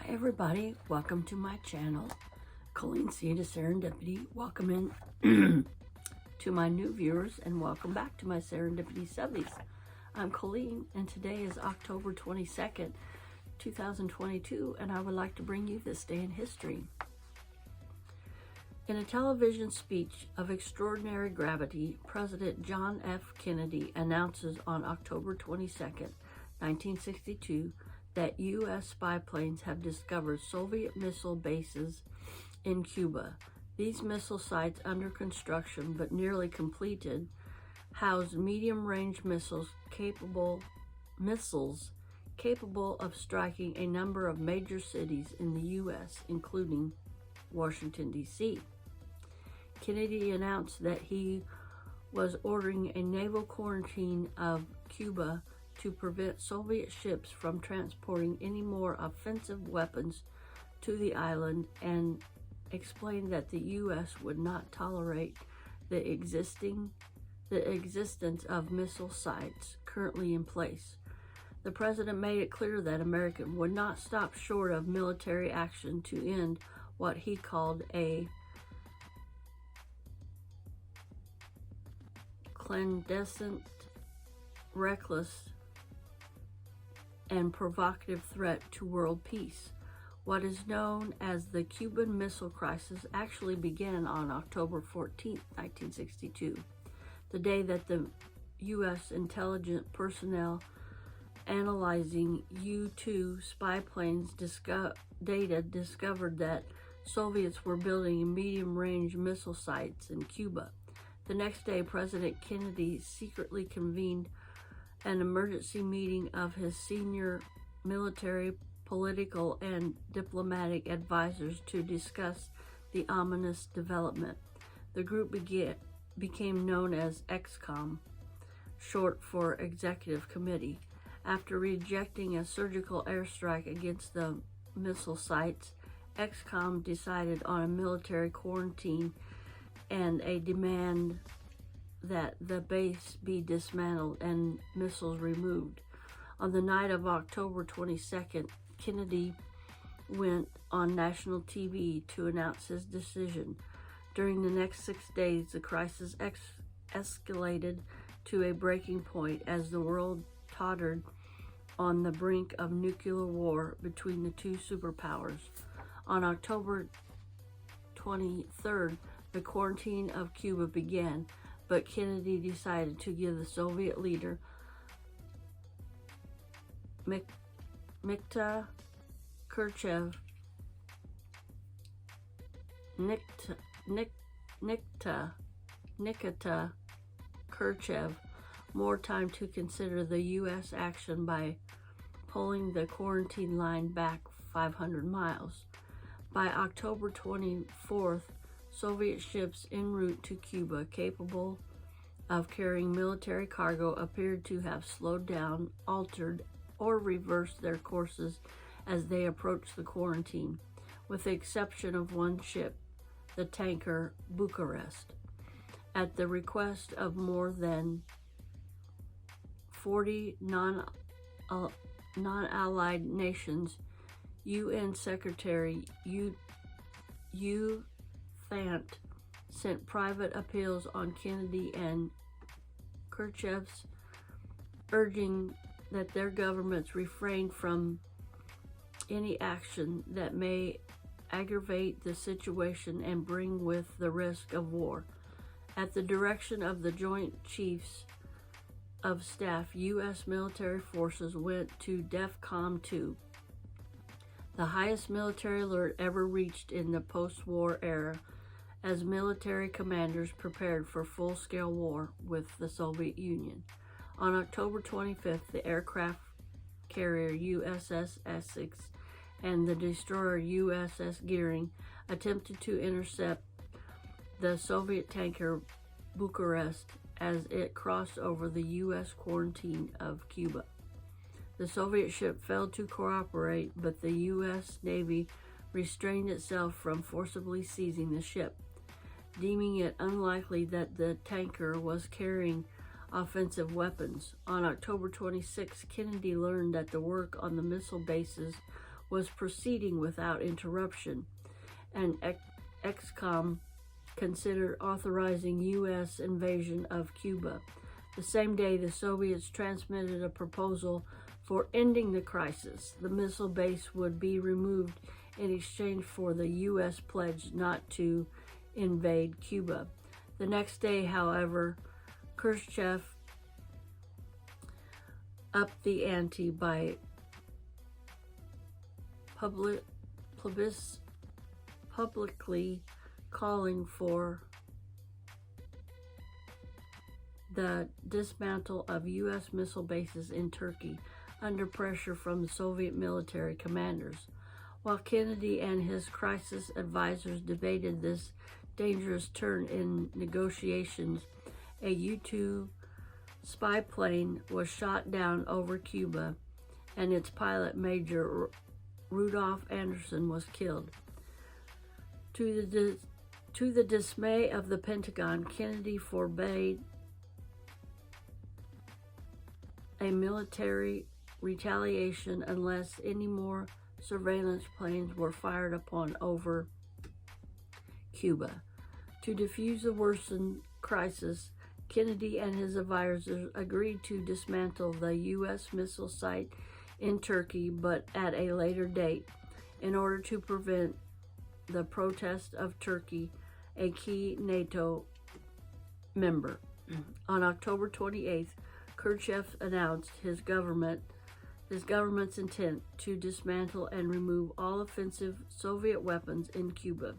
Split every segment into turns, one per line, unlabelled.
Hi everybody, welcome to my channel, Colleen Seed of Serendipity. Welcome in to my new viewers and welcome back to my Serendipity Subbies. I'm Colleen and today is October 22nd, 2022, and I would like to bring you this day in history. In a television speech of extraordinary gravity, President John F. Kennedy announces on October 22nd, 1962, that U.S. spy planes have discovered Soviet missile bases in Cuba. These missile sites, under construction but nearly completed, house medium-range missiles capable of striking a number of major cities in the U.S., including Washington, D.C. Kennedy announced that he was ordering a naval quarantine of Cuba to prevent Soviet ships from transporting any more offensive weapons to the island, and explained that the U.S. would not tolerate the existence of missile sites currently in place. The president made it clear that America would not stop short of military action to end what he called a clandestine, reckless, and provocative threat to world peace. What is known as the Cuban Missile Crisis actually began on October 14, 1962, the day that the U.S. intelligence personnel analyzing U-2 spy planes data discovered that Soviets were building medium-range missile sites in Cuba. The next day, President Kennedy secretly convened an emergency meeting of his senior military, political, and diplomatic advisors to discuss the ominous development. The group became known as EXCOM, short for Executive Committee. After rejecting a surgical airstrike against the missile sites, EXCOM decided on a military quarantine and a demand that the base be dismantled and missiles removed. On the night of October 22nd, Kennedy went on national TV to announce his decision. During the next 6 days, the crisis escalated to a breaking point as the world tottered on the brink of nuclear war between the two superpowers. On October 23rd, the quarantine of Cuba began, but Kennedy decided to give the Soviet leader Nikita Khrushchev more time to consider the U.S. action by pulling the quarantine line back 500 miles. By October 24th, Soviet ships en route to Cuba capable of carrying military cargo appeared to have slowed down, altered, or reversed their courses as they approached the quarantine, with the exception of one ship, the tanker Bucharest. At the request of more than 40 non-allied nations, UN Secretary Thant sent private appeals on Kennedy and Khrushchev's, urging that their governments refrain from any action that may aggravate the situation and bring with the risk of war. At the direction of the Joint Chiefs of Staff, U.S. military forces went to DEFCON 2, the highest military alert ever reached in the post-war era, as military commanders prepared for full-scale war with the Soviet Union. On October 25th, the aircraft carrier USS Essex and the destroyer USS Gearing attempted to intercept the Soviet tanker Bucharest as it crossed over the U.S. quarantine of Cuba. The Soviet ship failed to cooperate, but the U.S. Navy restrained itself from forcibly seizing the ship, deeming it unlikely that the tanker was carrying offensive weapons. On October 26, Kennedy learned that the work on the missile bases was proceeding without interruption, and EXCOM considered authorizing U.S. invasion of Cuba. The same day, the Soviets transmitted a proposal for ending the crisis. The missile base would be removed in exchange for the U.S. pledge not to invade Cuba. The next day, however, Khrushchev upped the ante by publicly calling for the dismantle of U.S. missile bases in Turkey under pressure from the Soviet military commanders. While Kennedy and his crisis advisors debated this dangerous turn in negotiations, a U-2 spy plane was shot down over Cuba, and its pilot, Major Rudolph Anderson, was killed. To the dismay of the Pentagon, Kennedy forbade a military retaliation unless any more surveillance planes were fired upon over Cuba. To defuse the worsened crisis, Kennedy and his advisors agreed to dismantle the U.S. missile site in Turkey, but at a later date, in order to prevent the protest of Turkey, a key NATO member. On October 28th, Khrushchev announced his government's intent to dismantle and remove all offensive Soviet weapons in Cuba.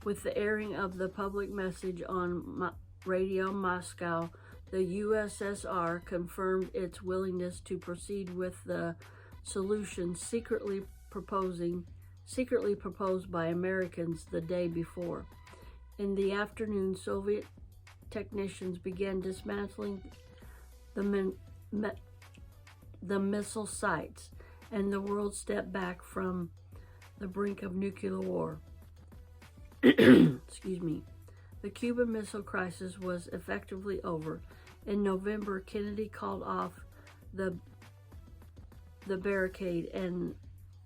With the airing of the public message on Radio Moscow, the USSR confirmed its willingness to proceed with the solution secretly proposed by Americans the day before. In the afternoon, Soviet technicians began dismantling the missile sites, and the world stepped back from the brink of nuclear war. Excuse me. The Cuban Missile Crisis was effectively over. In November, Kennedy called off the barricade, and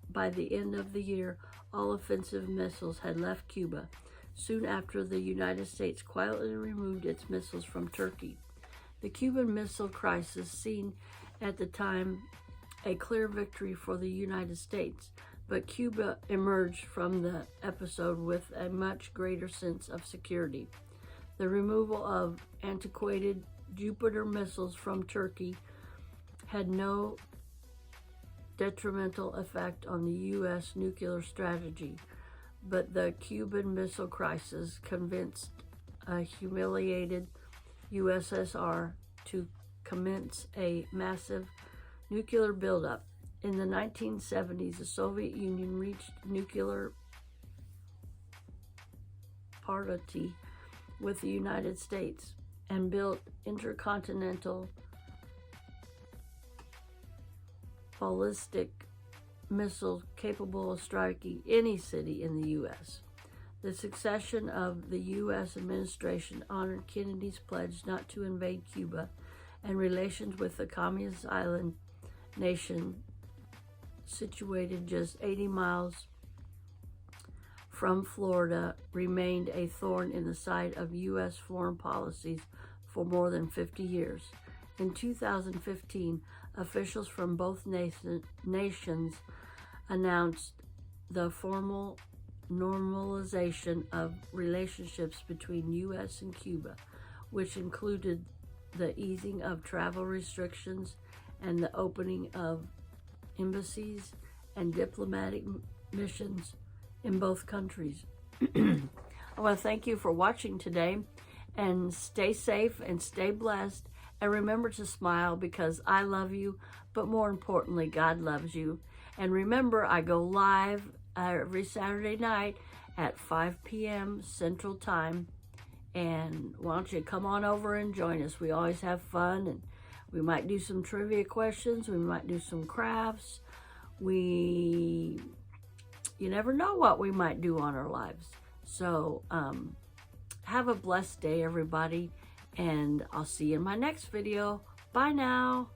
by the end of the year, all offensive missiles had left Cuba. Soon after, the United States quietly removed its missiles from Turkey. The Cuban Missile Crisis seemed at the time a clear victory for the United States, but Cuba emerged from the episode with a much greater sense of security. The removal of antiquated Jupiter missiles from Turkey had no detrimental effect on the U.S. nuclear strategy, but the Cuban Missile Crisis convinced a humiliated USSR to commence a massive nuclear buildup. In the 1970s, the Soviet Union reached nuclear parity with the United States and built intercontinental ballistic missiles capable of striking any city in the U.S. The succession of the U.S. administration honored Kennedy's pledge not to invade Cuba, and relations with the communist island nation situated just 80 miles from Florida remained a thorn in the side of U.S. foreign policies for more than 50 years. In 2015, officials from both nations announced the formal normalization of relationships between U.S. and Cuba, which included the easing of travel restrictions and the opening of embassies and diplomatic missions in both countries. I want to thank you for watching today, and stay safe and stay blessed, and remember to smile, because I love you, but more importantly, God loves you. And remember, I go live every Saturday night at 5 p.m. Central Time, and why don't you come on over and join us? We always have fun, and we might do some trivia questions, we might do some crafts, you never know what we might do on our lives. So have a blessed day, everybody, and I'll see you in my next video. Bye now.